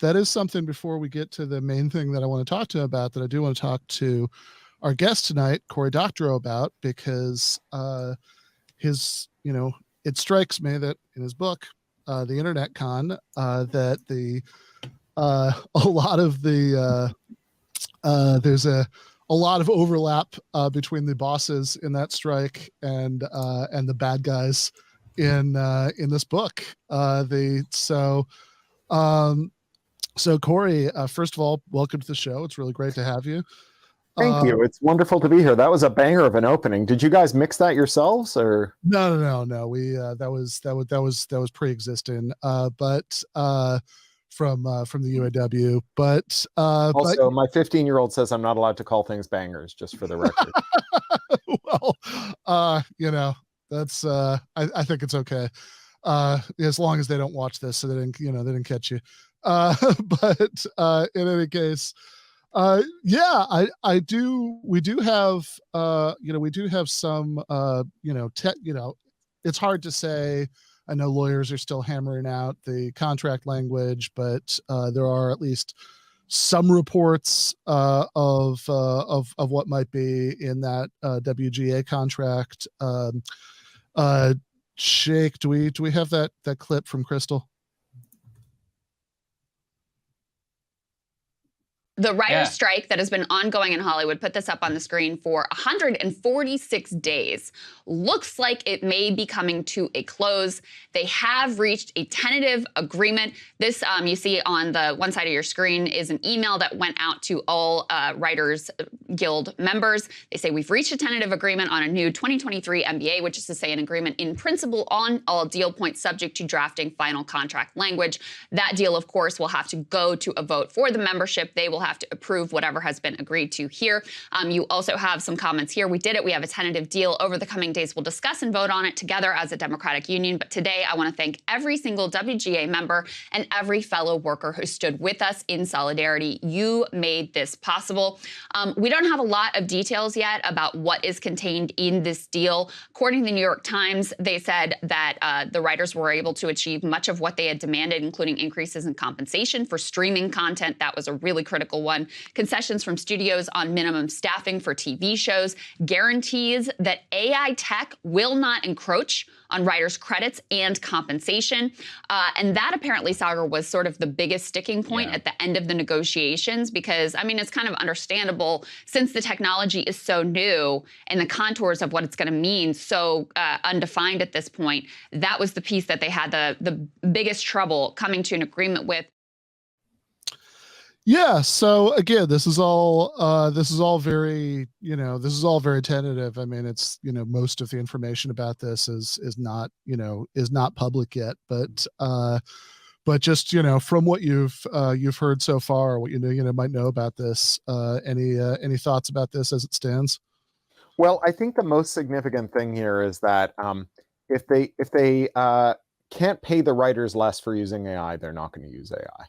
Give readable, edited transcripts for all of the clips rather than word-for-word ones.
that is something before we get to the main thing that I want to talk to him about, that I do want to talk to our guest tonight, Cory Doctorow, about, because his, it strikes me that in his book, The Internet Con, that a lot of the there's a lot of overlap between the bosses in that strike and the bad guys in this book. So Cory, first of all, welcome to the show. It's really great to have you. Thank you. It's wonderful to be here. That was a banger of an opening. Did you guys mix that yourselves, or? No. We that was pre-existing, but from the UAW. But also, my 15-year-old says I'm not allowed to call things bangers, just for the record. Well, that's I think it's okay, as long as they don't watch this, so they didn't catch you. But in any case. We do have some, it's hard to say. I know lawyers are still hammering out the contract language, but there are at least some reports of what might be in that WGA contract. Shake, do we have that clip from Crystal? The writer's strike that has been ongoing in Hollywood, put this up on the screen, for 146 days. Looks like it may be coming to a close. They have reached a tentative agreement. This, you see on the one side of your screen, is an email that went out to all Writers Guild members. They say, we've reached a tentative agreement on a new 2023 MBA, which is to say an agreement in principle on all deal points subject to drafting final contract language. That deal, of course, will have to go to a vote for the membership. They will have to approve whatever has been agreed to here. You also have some comments here. We did it. We have a tentative deal. Over the coming days, we'll discuss and vote on it together as a democratic union. But today, I want to thank every single WGA member and every fellow worker who stood with us in solidarity. You made this possible. We don't have a lot of details yet about what is contained in this deal. According to the New York Times, they said that the writers were able to achieve much of what they had demanded, including increases in compensation for streaming content. That was a really critical one. Concessions from studios on minimum staffing for TV shows, guarantees that AI tech will not encroach on writers' credits and compensation. And that apparently, Sagar, was sort of the biggest sticking point at the end of the negotiations, because, I mean, it's kind of understandable since the technology is so new and the contours of what it's going to mean so undefined at this point. That was the piece that they had the biggest trouble coming to an agreement with. Yeah. So again, this is all very tentative. I mean, it's, most of the information about this is not public yet, but just, from what you've heard so far, what might know about this, any thoughts about this as it stands? Well, I think the most significant thing here is that if they can't pay the writers less for using AI, they're not going to use AI.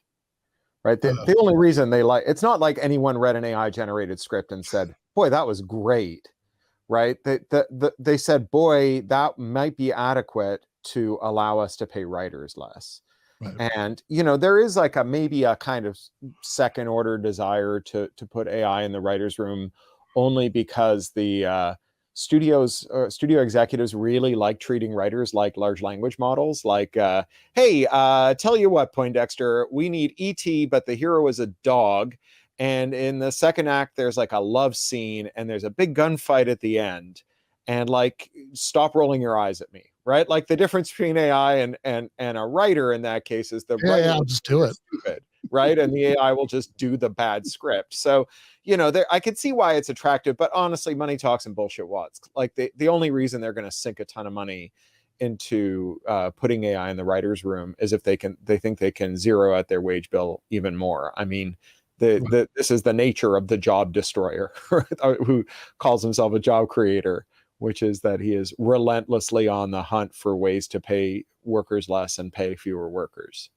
Right. The only reason it's not like anyone read an AI generated script and said, boy, that was great. Right. They said, boy, that might be adequate to allow us to pay writers less. Right. And, there is maybe a kind of second order desire to put AI in the writer's room, only because the studio executives really like treating writers like large language models. Hey, tell you what, Poindexter, we need E.T., but the hero is a dog. And in the second act, there's a love scene and there's a big gunfight at the end. And stop rolling your eyes at me, right? The difference between AI and a writer in that case is the writer I'll just do it. Stupid, right? And the AI will just do the bad script. So, I could see why it's attractive, but honestly, money talks and bullshit walks. The only reason they're going to sink a ton of money into putting AI in the writer's room is if they think they can zero out their wage bill even more. I mean, this is the nature of the job destroyer, who calls himself a job creator, which is that he is relentlessly on the hunt for ways to pay workers less and pay fewer workers.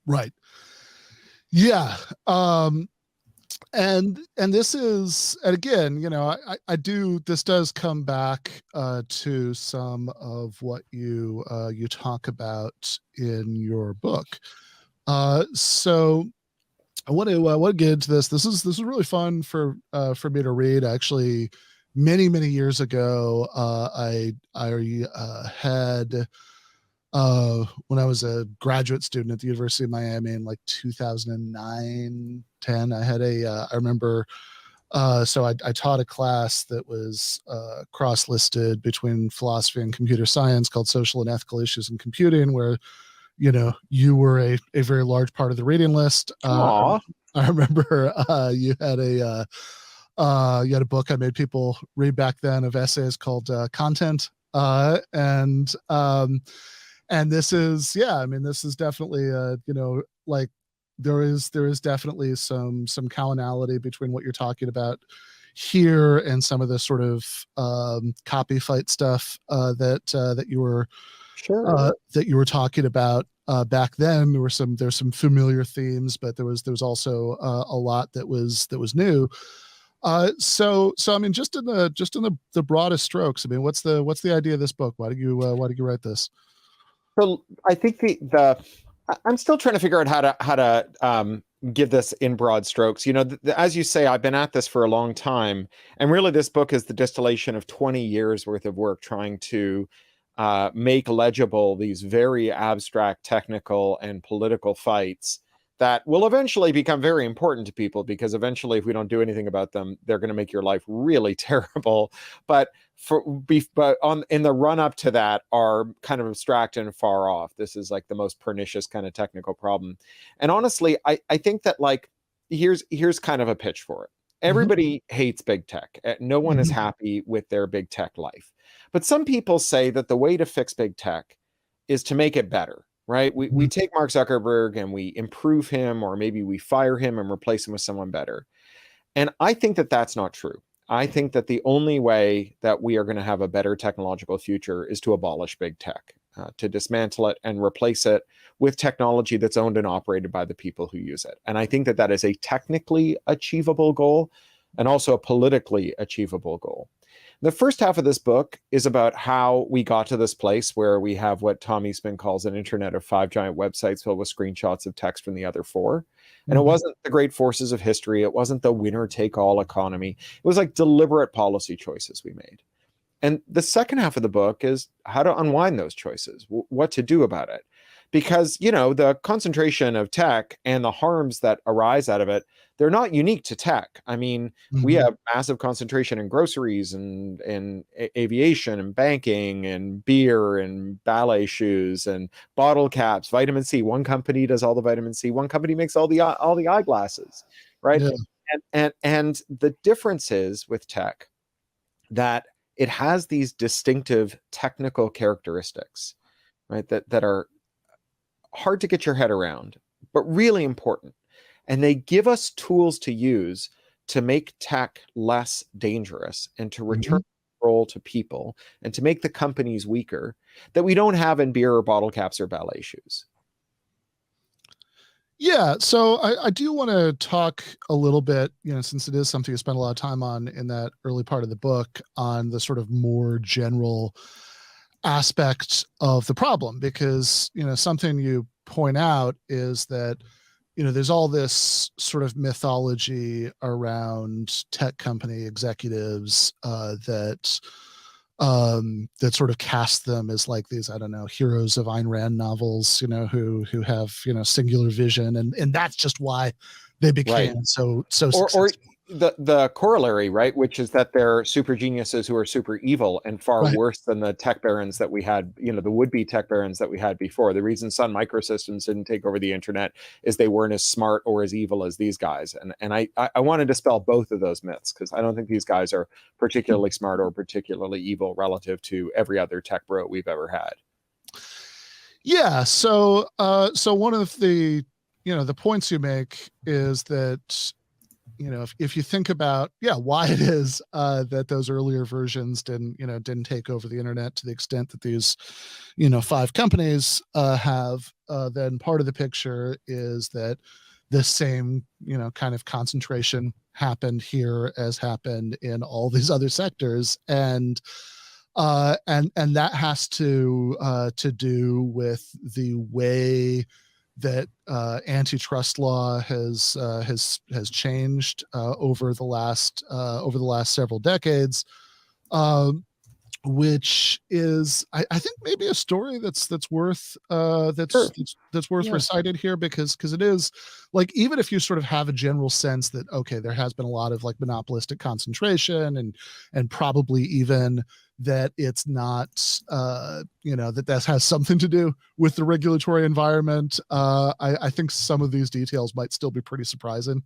Right. Yeah. And this is, and again, this does come back to some of what you talk about in your book, So I want to get into this. This is really fun for me to read. Actually, many years ago, I had when I was a graduate student at the University of Miami in like 2009, 10. I had I remember. So I taught a class that was cross-listed between philosophy and computer science called Social and Ethical Issues in Computing, where you were a very large part of the reading list. I remember you had a book I made people read back then of essays called Content, and this is, yeah, I mean, this is definitely like there is definitely some commonality between what you're talking about here and some of the sort of copy fight stuff that you were talking about back then. There's some familiar themes, but there was also a lot that was new. So I mean, just in the broadest strokes, I mean, what's the idea of this book? Why did you write this? So I think I'm still trying to figure out how to give this in broad strokes. As you say, I've been at this for a long time, and really this book is the distillation of 20 years worth of work trying to make legible these very abstract technical and political fights that will eventually become very important to people, because eventually, if we don't do anything about them, they're going to make your life really terrible. But in the run up to that are kind of abstract and far off. This is like the most pernicious kind of technical problem. And honestly, I think that, like, here's kind of a pitch for it. Everybody hates big tech. No one is happy with their big tech life. But some people say that the way to fix big tech is to make it better. Right? We take Mark Zuckerberg and we improve him, or maybe we fire him and replace him with someone better. And I think that that's not true. I think that the only way that we are going to have a better technological future is to abolish big tech, to dismantle it and replace it with technology that's owned and operated by the people who use it. And I think that that is a technically achievable goal and also a politically achievable goal. The first half of this book is about how we got to this place where we have what Tom Eastman calls an internet of 5 giant websites filled with screenshots of text from the other 4. And it wasn't the great forces of history. It wasn't the winner-take-all economy. It was like deliberate policy choices we made. And the second half of the book is how to unwind those choices, what to do about it. Because, the concentration of tech and the harms that arise out of it, they're not unique to tech. I mean, we have massive concentration in groceries and aviation and banking and beer and ballet shoes and bottle caps, vitamin C. One company does all the vitamin C. One company makes all the eyeglasses, right? Yeah. And the difference is with tech that it has these distinctive technical characteristics, right? That are hard to get your head around, but really important. And they give us tools to use to make tech less dangerous and to return control to people and to make the companies weaker that we don't have in beer or bottle caps or ballet shoes. Yeah, so I do want to talk a little bit, since it is something you spend a lot of time on in that early part of the book, on the sort of more general aspects of the problem, because something you point out is that there's all this sort of mythology around tech company executives that sort of cast them as like these, I don't know, heroes of Ayn Rand novels, who have singular vision, and that's just why they became so successful. Or the corollary, right, which is that they're super geniuses who are super evil and far worse than the tech barons that we had, the would-be tech barons that we had before. The reason Sun Microsystems didn't take over the internet is they weren't as smart or as evil as these guys. And I want to dispel both of those myths, because I don't think these guys are particularly smart or particularly evil relative to every other tech bro we've ever had. Yeah. So one of the points you make is that, if you think about, why it is that those earlier versions didn't take over the internet to the extent that these, 5 companies have, then part of the picture is that the same, kind of concentration happened here as happened in all these other sectors. And that has to do with the way that antitrust law has changed over the last several decades, which is I think maybe a story that's worth Sure. that's worth Yeah. recited here, because it is like, even if you sort of have a general sense that, okay, there has been a lot of like monopolistic concentration, and probably even that it's not that has something to do with the regulatory environment, I think some of these details might still be pretty surprising.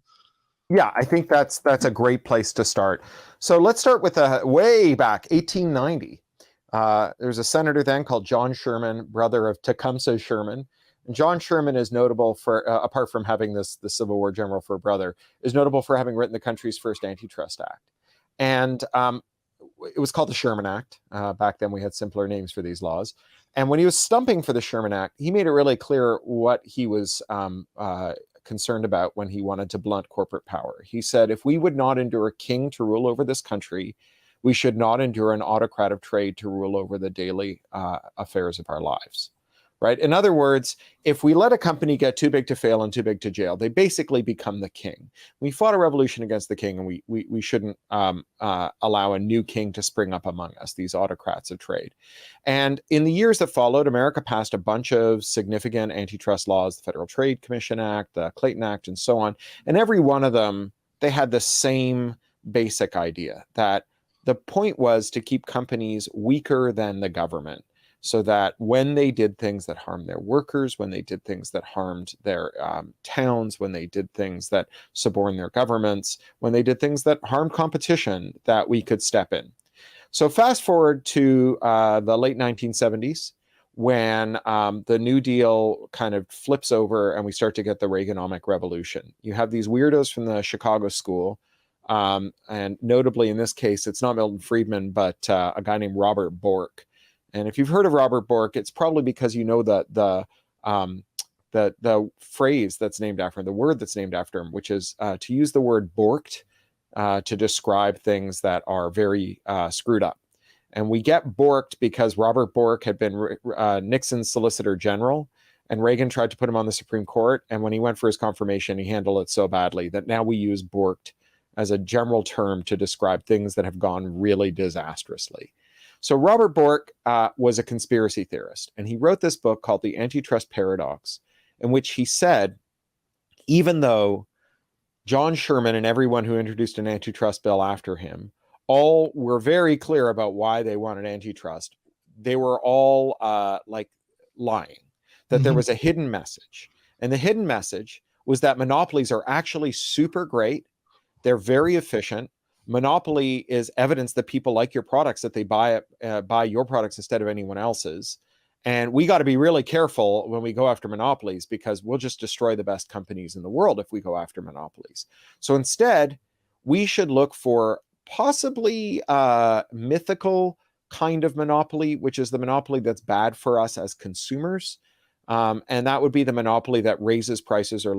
Yeah, I think that's a great place to start. So let's start with way back, 1890. There's a senator then called John Sherman, brother of Tecumseh Sherman. And John Sherman is notable for, apart from having the Civil War general for a brother, is notable for having written the country's first antitrust act. And it was called the Sherman Act. Back then we had simpler names for these laws. And when he was stumping for the Sherman Act, he made it really clear what he was concerned about when he wanted to blunt corporate power. He said, if we would not endure a king to rule over this country, we should not endure an autocrat of trade to rule over the daily affairs of our lives. Right? In other words, if we let a company get too big to fail and too big to jail, they basically become the king. We fought a revolution against the king, and we shouldn't allow a new king to spring up among us, these autocrats of trade. And in the years that followed, America passed a bunch of significant antitrust laws, the Federal Trade Commission Act, the Clayton Act, and so on. And every one of them, they had the same basic idea, that the point was to keep companies weaker than the government, so that when they did things that harmed their workers, when they did things that harmed their towns, when they did things that suborned their governments, when they did things that harmed competition, that we could step in. So fast forward to the late 1970s, when the New Deal kind of flips over and we start to get the Reaganomic revolution. You have these weirdos from the Chicago school, and notably in this case, it's not Milton Friedman, but a guy named Robert Bork. And if you've heard of Robert Bork, it's probably because you know the phrase that's named after him, the word that's named after him, which is to use the word borked to describe things that are very screwed up. And we get borked because Robert Bork had been Nixon's Solicitor General, and Reagan tried to put him on the Supreme Court. And when he went for his confirmation, he handled it so badly that now we use borked as a general term to describe things that have gone really disastrously. So Robert Bork was a conspiracy theorist, and he wrote this book called The Antitrust Paradox, in which he said, even though John Sherman and everyone who introduced an antitrust bill after him all were very clear about why they wanted antitrust, they were all like lying, that there was a hidden message. And the hidden message was that monopolies are actually super great. They're very efficient. Monopoly is evidence that people like your products, that they buy your products instead of anyone else's. And we got to be really careful when we go after monopolies, because we'll just destroy the best companies in the world if we go after monopolies. So instead, we should look for possibly mythical kind of monopoly, which is the monopoly that's bad for us as consumers. And that would be the monopoly that raises prices or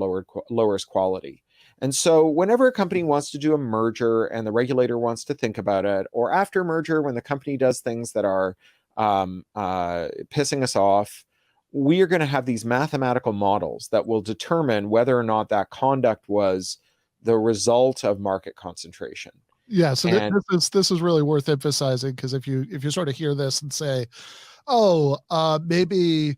lowers quality. And so whenever a company wants to do a merger and the regulator wants to think about it, or after merger when the company does things that are pissing us off, we are going to have these mathematical models that will determine whether or not that conduct was the result of market concentration. Yeah, so this is really worth emphasizing, because if you sort of hear this and say, oh, maybe,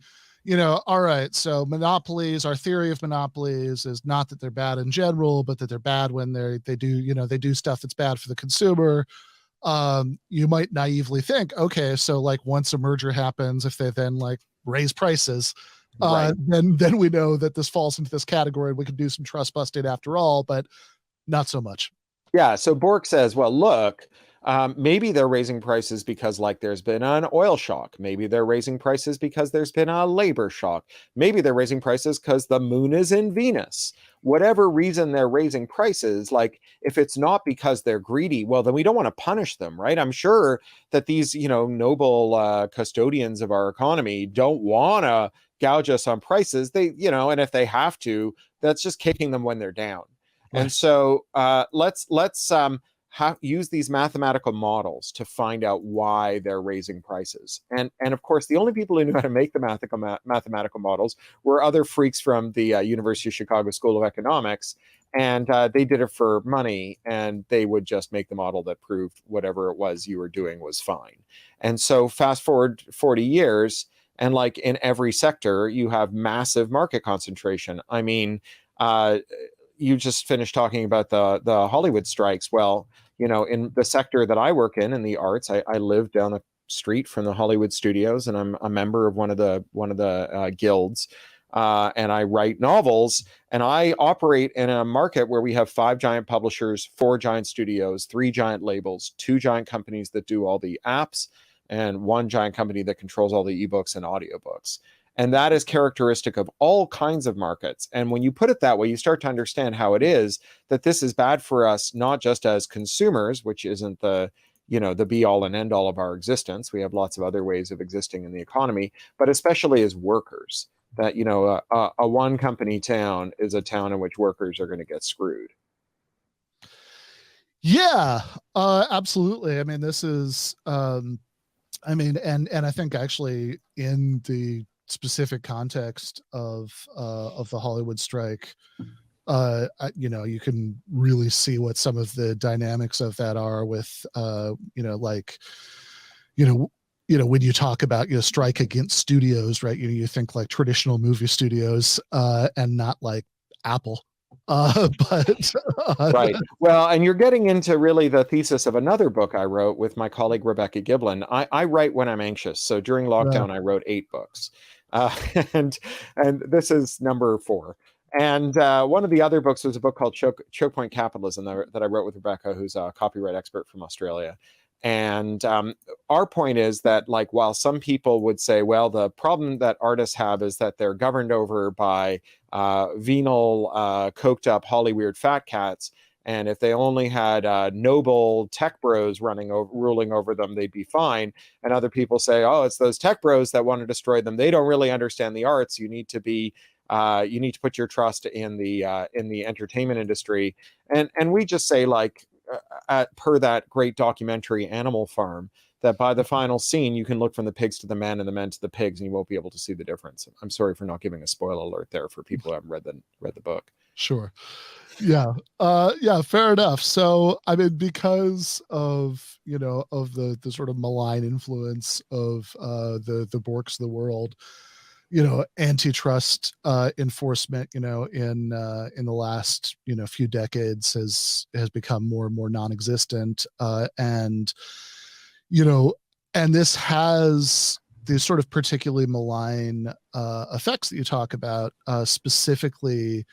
all right, so monopolies, our theory of monopolies is not that they're bad in general, but that they're bad when they do stuff that's bad for the consumer. You might naively think, okay, so like once a merger happens, if they then like raise prices, Right. then we know that this falls into this category. We can do some trust busting after all, but not so much. Yeah, so Bork says, well, look, maybe they're raising prices because like there's been an oil shock. Maybe they're raising prices because there's been a labor shock. Maybe they're raising prices because the moon is in Venus. Whatever reason they're raising prices, like if it's not because they're greedy, well, then we don't want to punish them, right? I'm sure that these, noble custodians of our economy don't want to gouge us on prices. They, and if they have to, that's just kicking them when they're down. Right. And so let's use these mathematical models to find out why they're raising prices. And of course, the only people who knew how to make the mathematical models were other freaks from the University of Chicago School of Economics. And they did it for money, and they would just make the model that proved whatever it was you were doing was fine. And so fast forward 40 years, and like in every sector, you have massive market concentration. I mean, you just finished talking about the Hollywood strikes. Well, you know, in the sector that I work in the arts, I live down the street from the Hollywood studios, and I'm a member of one of the guilds. And I write novels, and I operate in a market where we have 5 giant publishers, 4 giant studios, 3 giant labels, 2 giant companies that do all the apps, and 1 giant company that controls all the ebooks and audiobooks. And that is characteristic of all kinds of markets. And when you put it that way, you start to understand how it is that this is bad for us, not just as consumers, which isn't the be all and end all of our existence. We have lots of other ways of existing in the economy, but especially as workers. That, you know, a one company town is a town in which workers are going to get screwed. Yeah, absolutely. I mean, this is, and I think actually in the specific context of the Hollywood strike, you know, you can really see what some of the dynamics of that are with, when you talk about, strike against studios, right? You think like traditional movie studios, and not like Apple. But right. Well, and you're getting into really the thesis of another book I wrote with my colleague Rebecca Giblin. I write when I'm anxious. So during lockdown, I wrote 8 books, and this is number 4. And one of the other books was a book called Choke Point Capitalism that I wrote with Rebecca, who's a copyright expert from Australia. And our point is that, like, while some people would say, well, the problem that artists have is that they're governed over by venal, coked up Hollyweird fat cats, and if they only had noble tech bros ruling over them, they'd be fine. And other people say, oh, it's those tech bros that want to destroy them. They don't really understand the arts. You need to put your trust in the entertainment industry. And we just say, like, per that great documentary Animal Farm, that by the final scene you can look from the pigs to the men and the men to the pigs, and you won't be able to see the difference. I'm sorry for not giving a spoiler alert there for people who haven't read the book. Sure. Yeah. Fair enough. So, I mean, because of the sort of malign influence of the Borks of the world, antitrust enforcement, in the last few decades has become more and more non-existent, and this has these sort of particularly malign effects that you talk about, specifically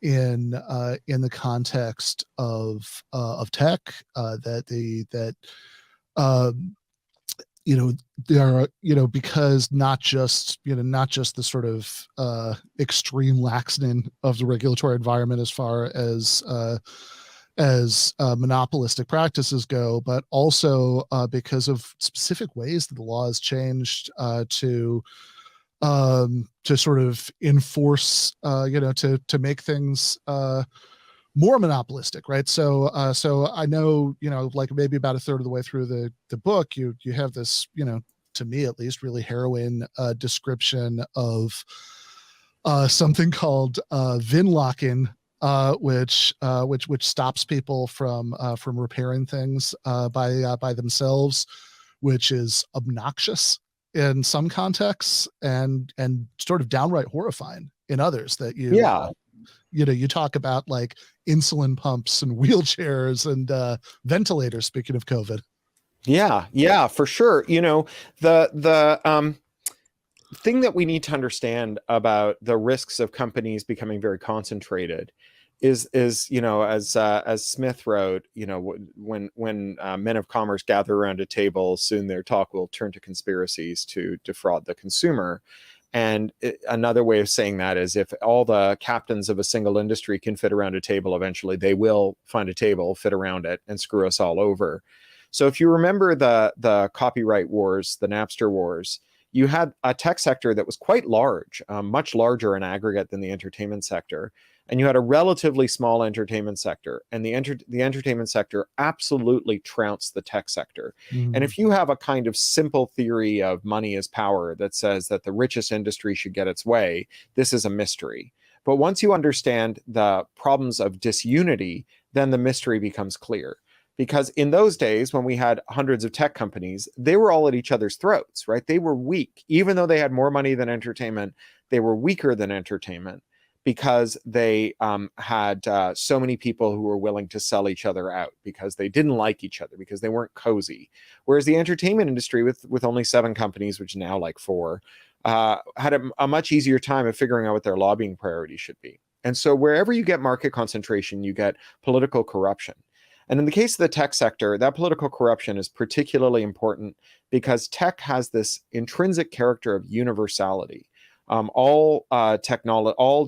in the context of tech, there are, because not just the sort of extreme laxing of the regulatory environment as far as monopolistic practices go, but also because of specific ways that the law has changed to sort of enforce, to make things more monopolistic, right? So I know, like maybe about a third of the way through the book, you have this, to me at least, really harrowing description of something called VIN locking, which stops people from repairing things by themselves, which is obnoxious in some contexts and sort of downright horrifying in others. That you talk about like insulin pumps and wheelchairs and ventilators, speaking of COVID. Yeah, for sure. The thing that we need to understand about the risks of companies becoming very concentrated is as Smith wrote, when men of commerce gather around a table, soon their talk will turn to conspiracies to defraud the consumer. And another way of saying that is, if all the captains of a single industry can fit around a table, eventually they will find a table, fit around it, and screw us all over. So if you remember the copyright wars, the Napster wars, you had a tech sector that was quite large, much larger in aggregate than the entertainment sector. And you had a relatively small entertainment sector, and the entertainment sector absolutely trounced the tech sector. And if you have a kind of simple theory of money is power that says that the richest industry should get its way, this is a mystery. But once you understand the problems of disunity, then the mystery becomes clear. Because in those days, when we had hundreds of tech companies, they were all at each other's throats, right? They were weak. Even though they had more money than entertainment, they were weaker than entertainment, because they had so many people who were willing to sell each other out, because they didn't like each other, because they weren't cozy. Whereas the entertainment industry, with only 7 companies, which now like 4, had a much easier time of figuring out what their lobbying priorities should be. And so wherever you get market concentration, you get political corruption. And in the case of the tech sector, that political corruption is particularly important because tech has this intrinsic character of universality. All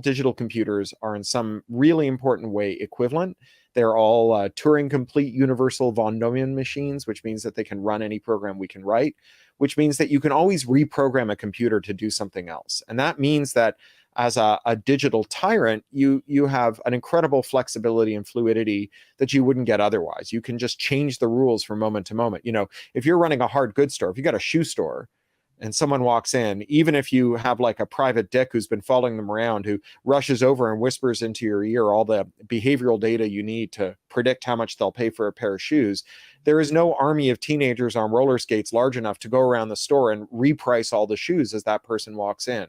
digital computers are in some really important way equivalent. They're all Turing complete universal von Neumann machines, which means that they can run any program we can write, which means that you can always reprogram a computer to do something else. And that means that as a digital tyrant, you have an incredible flexibility and fluidity that you wouldn't get otherwise. You can just change the rules from moment to moment. If you're running a hard goods store, if you got a shoe store, and someone walks in, even if you have like a private dick who's been following them around, who rushes over and whispers into your ear all the behavioral data you need to predict how much they'll pay for a pair of shoes, there is no army of teenagers on roller skates large enough to go around the store and reprice all the shoes as that person walks in.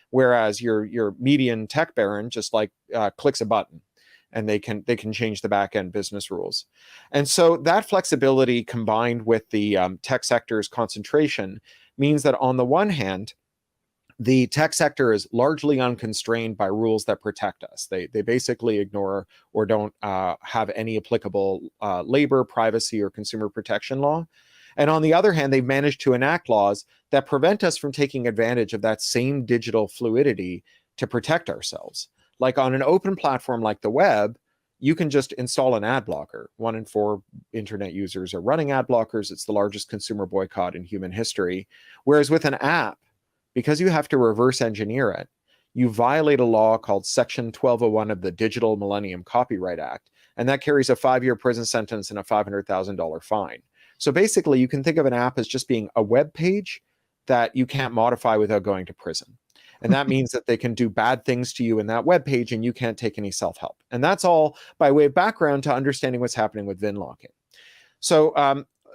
Whereas your median tech baron just clicks a button, and they can change the back end business rules. And so that flexibility combined with the tech sector's concentration means that on the one hand, the tech sector is largely unconstrained by rules that protect us. They basically ignore or don't have any applicable labor, privacy, or consumer protection law. And on the other hand, they've managed to enact laws that prevent us from taking advantage of that same digital fluidity to protect ourselves. Like on an open platform like the web, you can just install an ad blocker. 1 in 4 internet users are running ad blockers. It's the largest consumer boycott in human history. Whereas with an app, because you have to reverse engineer it, you violate a law called Section 1201 of the Digital Millennium Copyright Act, and that carries a 5-year prison sentence and a $500,000 fine. So basically, you can think of an app as just being a web page that you can't modify without going to prison. And that means that they can do bad things to you in that web page, and you can't take any self-help. And that's all by way of background to understanding what's happening with VIN locking. So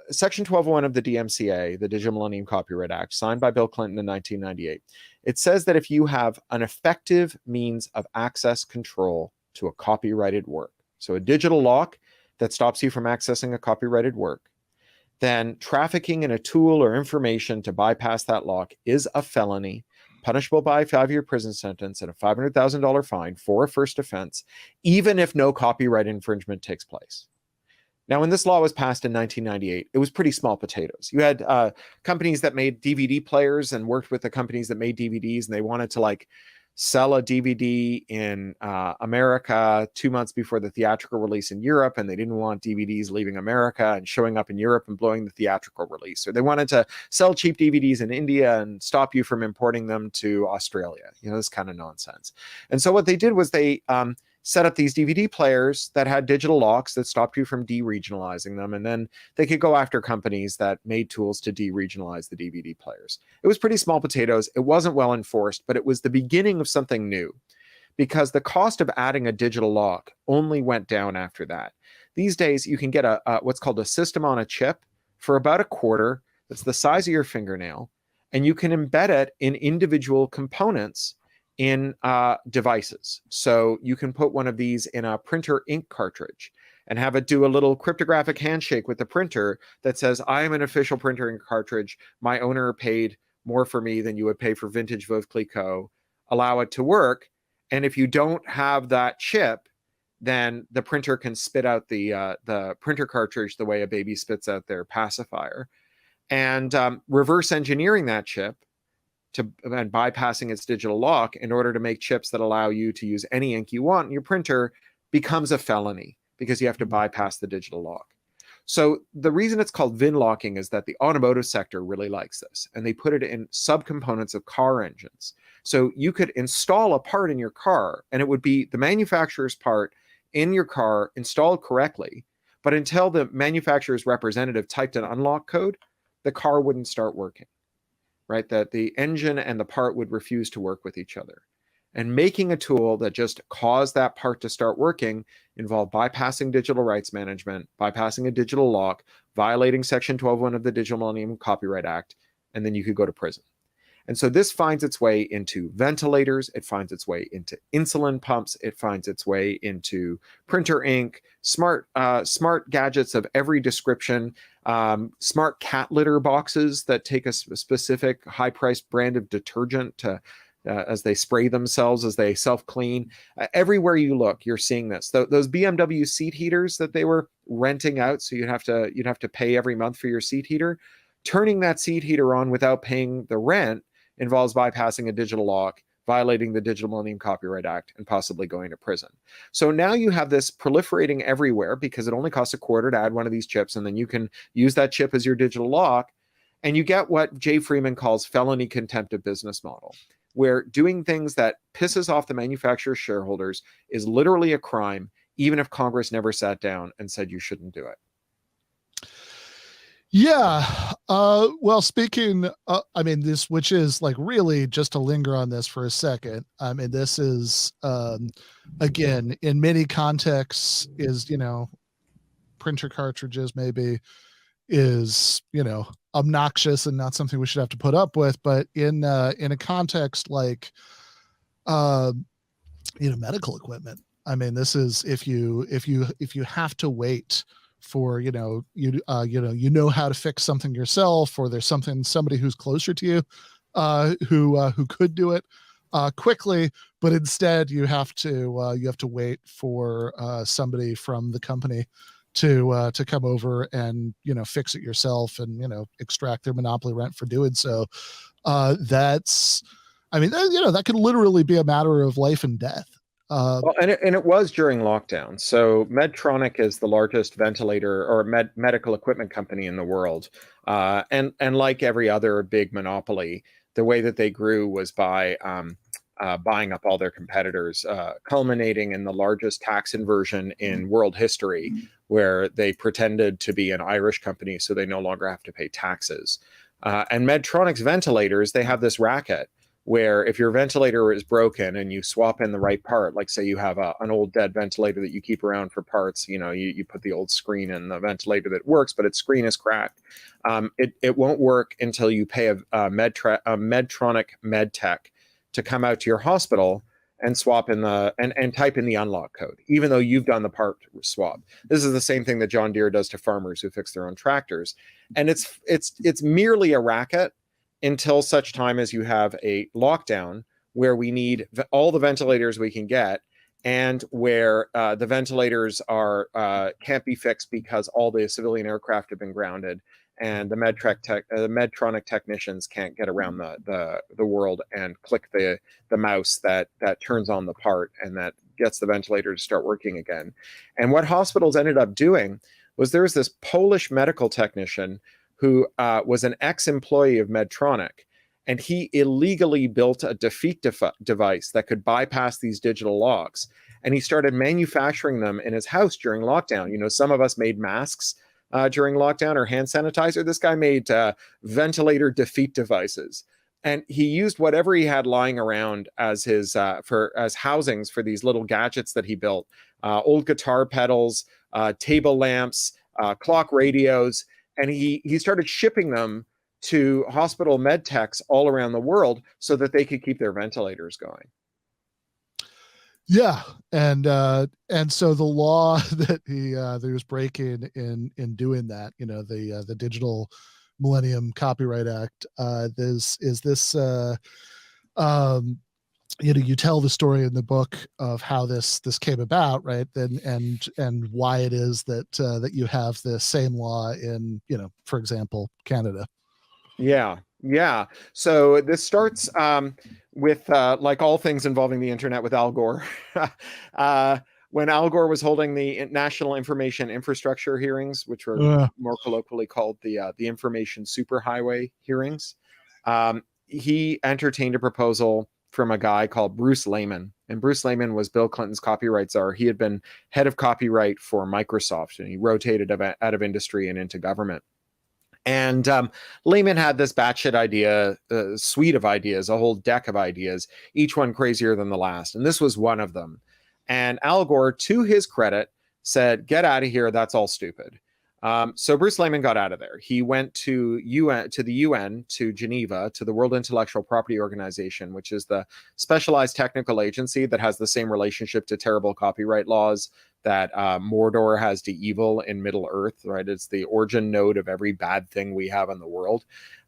Section 1201 of the DMCA, the Digital Millennium Copyright Act, signed by Bill Clinton in 1998, it says that if you have an effective means of access control to a copyrighted work, so a digital lock that stops you from accessing a copyrighted work, then trafficking in a tool or information to bypass that lock is a felony, punishable by a 5-year prison sentence and a $500,000 fine for a first offense, even if no copyright infringement takes place. Now, when this law was passed in 1998, it was pretty small potatoes. You had companies that made DVD players and worked with the companies that made DVDs, and they wanted to sell a DVD in America 2 months before the theatrical release in Europe, and they didn't want DVDs leaving America and showing up in Europe and blowing the theatrical release. Or they wanted to sell cheap DVDs in India and stop you from importing them to Australia. This kind of nonsense. And so what they did was they set up these DVD players that had digital locks that stopped you from deregionalizing them. And then they could go after companies that made tools to deregionalize the DVD players. It was pretty small potatoes. It wasn't well enforced, but it was the beginning of something new, because the cost of adding a digital lock only went down after that. These days, you can get a what's called a system on a chip for about $0.25. That's the size of your fingernail. And you can embed it in individual components in devices. So you can put one of these in a printer ink cartridge and have it do a little cryptographic handshake with the printer that says, I am an official printer ink cartridge. My owner paid more for me than you would pay for vintage Veuve Clicquot. Allow it to work. And if you don't have that chip, then the printer can spit out the printer cartridge the way a baby spits out their pacifier. And reverse engineering that chip and bypassing its digital lock in order to make chips that allow you to use any ink you want in your printer becomes a felony, because you have to bypass the digital lock. So the reason it's called VIN locking is that the automotive sector really likes this, and they put it in subcomponents of car engines. So you could install a part in your car, and it would be the manufacturer's part in your car installed correctly. But until the manufacturer's representative typed an unlock code, the car wouldn't start working, right? That the engine and the part would refuse to work with each other. And making a tool that just caused that part to start working involved bypassing digital rights management, bypassing a digital lock, violating Section 12.1 of the Digital Millennium Copyright Act, and then you could go to prison. And so this finds its way into ventilators, it finds its way into insulin pumps, it finds its way into printer ink, smart gadgets of every description, smart cat litter boxes that take a specific high-priced brand of detergent to as they spray themselves, as they self-clean. Everywhere you look, you're seeing this. Those BMW seat heaters that they were renting out, so you'd have to pay every month for your seat heater. Turning that seat heater on without paying the rent involves bypassing a digital lock, violating the Digital Millennium Copyright Act, and possibly going to prison. So now you have this proliferating everywhere because it only costs $0.25 to add one of these chips, and then you can use that chip as your digital lock, and you get what Jay Freeman calls felony contempt of business model, where doing things that pisses off the manufacturer's shareholders is literally a crime, even if Congress never sat down and said you shouldn't do it. Yeah. Well, speaking, I mean, this, which is like really just to linger on this for a second. I mean, this is, again, in many contexts is, printer cartridges maybe is, obnoxious and not something we should have to put up with. But in a context like, medical equipment, I mean, this is, if you have to wait for you know how to fix something yourself, or there's somebody who's closer to you who could do it quickly, but instead you have to wait for somebody from the company to come over and fix it yourself and extract their monopoly rent for doing so. That's, I mean, that could literally be a matter of life and death. Well, and it was during lockdown. So Medtronic is the largest ventilator or medical equipment company in the world. And like every other big monopoly, the way that they grew was by buying up all their competitors, culminating in the largest tax inversion in world history, where they pretended to be an Irish company so they no longer have to pay taxes. And Medtronic's ventilators, they have this racket where if your ventilator is broken and you swap in the right part, like say you have an old dead ventilator that you keep around for parts, you put the old screen in the ventilator that works, but its screen is cracked. It won't work until you pay a Medtronic MedTech to come out to your hospital and swap in and type in the unlock code, even though you've done the part swap. This is the same thing that John Deere does to farmers who fix their own tractors. And it's merely a racket until such time as you have a lockdown where we need all the ventilators we can get, and where the ventilators can't be fixed because all the civilian aircraft have been grounded, and the Medtronic technicians can't get around the world and click the mouse that turns on the part and that gets the ventilator to start working again. And what hospitals ended up doing was there was this Polish medical technician who was an ex-employee of Medtronic, and he illegally built a defeat device that could bypass these digital locks. And he started manufacturing them in his house during lockdown. Some of us made masks during lockdown, or hand sanitizer. This guy made ventilator defeat devices. And he used whatever he had lying around as his as housings for these little gadgets that he built. Old guitar pedals, table lamps, clock radios. And he started shipping them to hospital med techs all around the world so that they could keep their ventilators going. Yeah, and so the law that he was breaking in doing that, the Digital Millennium Copyright Act, you tell the story in the book of how this came about, right? And why it is that you have the same law in, for example, Canada. Yeah. So this starts with like all things involving the internet with Al Gore, when Al Gore was holding the National Information Infrastructure hearings, which were more colloquially called the Information Superhighway hearings, he entertained a proposal from a guy called Bruce Lehman. And Bruce Lehman was Bill Clinton's copyright czar. He had been head of copyright for Microsoft, and he rotated out of industry and into government. And Lehman had this batshit idea, suite of ideas, a whole deck of ideas, each one crazier than the last. And this was one of them. And Al Gore, to his credit, said, "Get out of here. That's all stupid." So Bruce Lehman got out of there. He went to the UN, to Geneva, to the World Intellectual Property Organization, which is the specialized technical agency that has the same relationship to terrible copyright laws that Mordor has to evil in Middle Earth, right? It's the origin node of every bad thing we have in the world.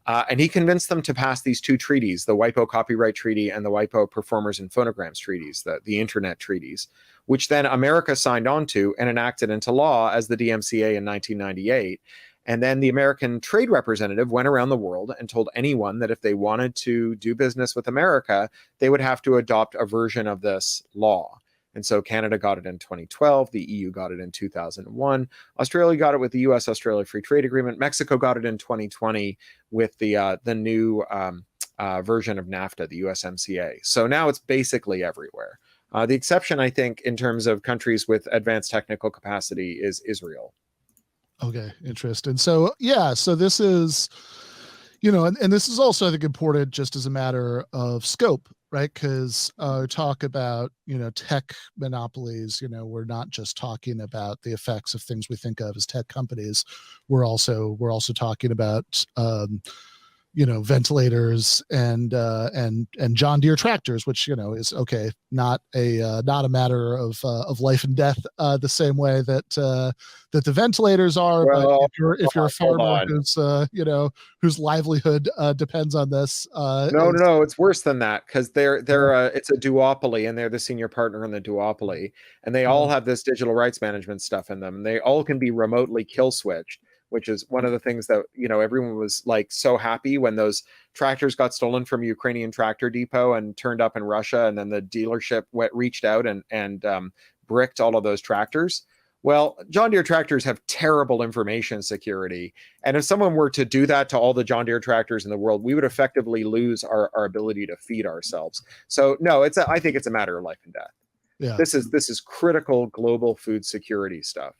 And he convinced them to pass these two treaties, the WIPO Copyright Treaty and the WIPO Performers and Phonograms Treaties, the Internet Treaties, which then America signed on to and enacted into law as the DMCA in 1998. And then the American trade representative went around the world and told anyone that if they wanted to do business with America, they would have to adopt a version of this law. And so Canada got it in 2012, the EU got it in 2001, Australia got it with the US-Australia Free Trade Agreement, Mexico got it in 2020 with the new version of NAFTA, the USMCA. So now it's basically everywhere. The exception, I think, in terms of countries with advanced technical capacity is Israel. Okay, interesting. So yeah, so this is, and this is also, I think, important just as a matter of scope, right? Because talk about, tech monopolies, we're not just talking about the effects of things we think of as tech companies. We're also talking about, ventilators and John Deere tractors, which, is okay, not a matter of life and death the same way that the ventilators are. Well, but if you're a farmer whose livelihood depends on this, no, it's worse than that, because it's a duopoly, and they're the senior partner in the duopoly, and they all have this digital rights management stuff in them, and they all can be remotely kill switched, which is one of the things that, everyone was like so happy when those tractors got stolen from Ukrainian Tractor Depot and turned up in Russia. And then the dealership reached out and bricked all of those tractors. Well, John Deere tractors have terrible information security. And if someone were to do that to all the John Deere tractors in the world, we would effectively lose our ability to feed ourselves. So no, I think it's a matter of life and death. Yeah. This is critical global food security stuff.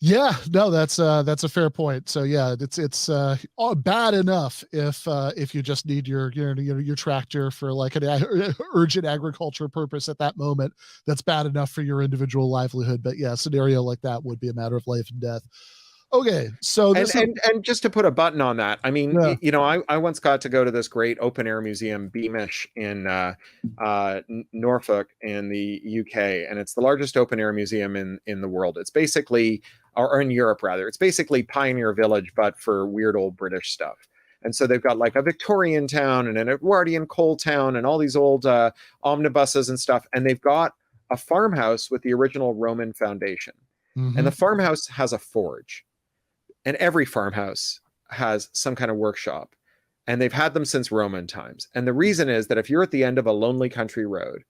Yeah, no, that's a fair point. So yeah, it's bad enough if you just need your tractor for like an urgent agriculture purpose at that moment. That's bad enough for your individual livelihood. But yeah, a scenario like that would be a matter of life and death. Okay, so and just to put a button on that, I mean, I once got to go to this great open air museum, Beamish, in Norfolk in the UK, and it's the largest open air museum in the world. It's basically, or in Europe rather, it's basically Pioneer Village, but for weird old British stuff. And so they've got like a Victorian town and an Edwardian coal town and all these old omnibuses and stuff, and they've got a farmhouse with the original Roman foundation, and the farmhouse has a forge. And every farmhouse has some kind of workshop, and they've had them since Roman times. And the reason is that if you're at the end of a lonely country road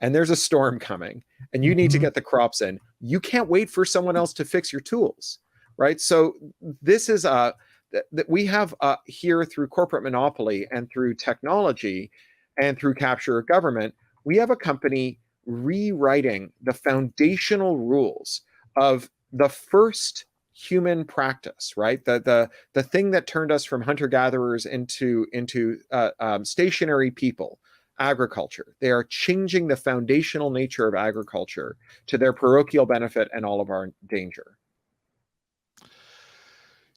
and there's a storm coming and you need to get the crops in, you can't wait for someone else to fix your tools, right? So this is that we have here through corporate monopoly and through technology and through capture of government, we have a company rewriting the foundational rules of the first human practice, right? The thing that turned us from hunter-gatherers into stationary people, agriculture. They are changing the foundational nature of agriculture to their parochial benefit and all of our danger.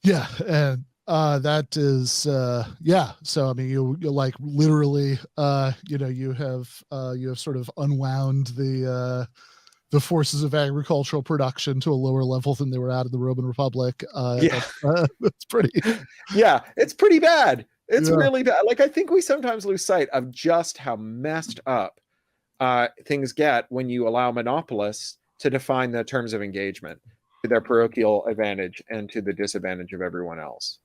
Yeah, and that is so I mean you like literally you have sort of unwound the forces of agricultural production to a lower level than they were at in the Roman Republic. It's pretty. Yeah, it's pretty bad. It's really bad. Like, I think we sometimes lose sight of just how messed up things get when you allow monopolists to define the terms of engagement to their parochial advantage and to the disadvantage of everyone else.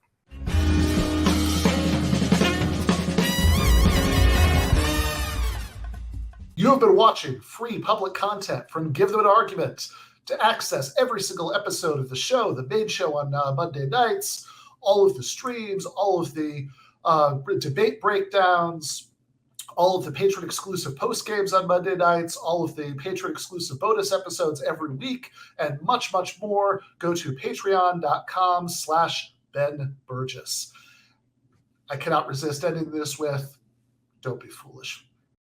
You have been watching free public content from Give Them an Argument. To access every single episode of the show, the main show on Monday nights, all of the streams, all of the debate breakdowns, all of the patron-exclusive post-games on Monday nights, all of the patron-exclusive bonus episodes every week, and much, much more, go to patreon.com/Ben Burgis. I cannot resist ending this with, don't be foolish.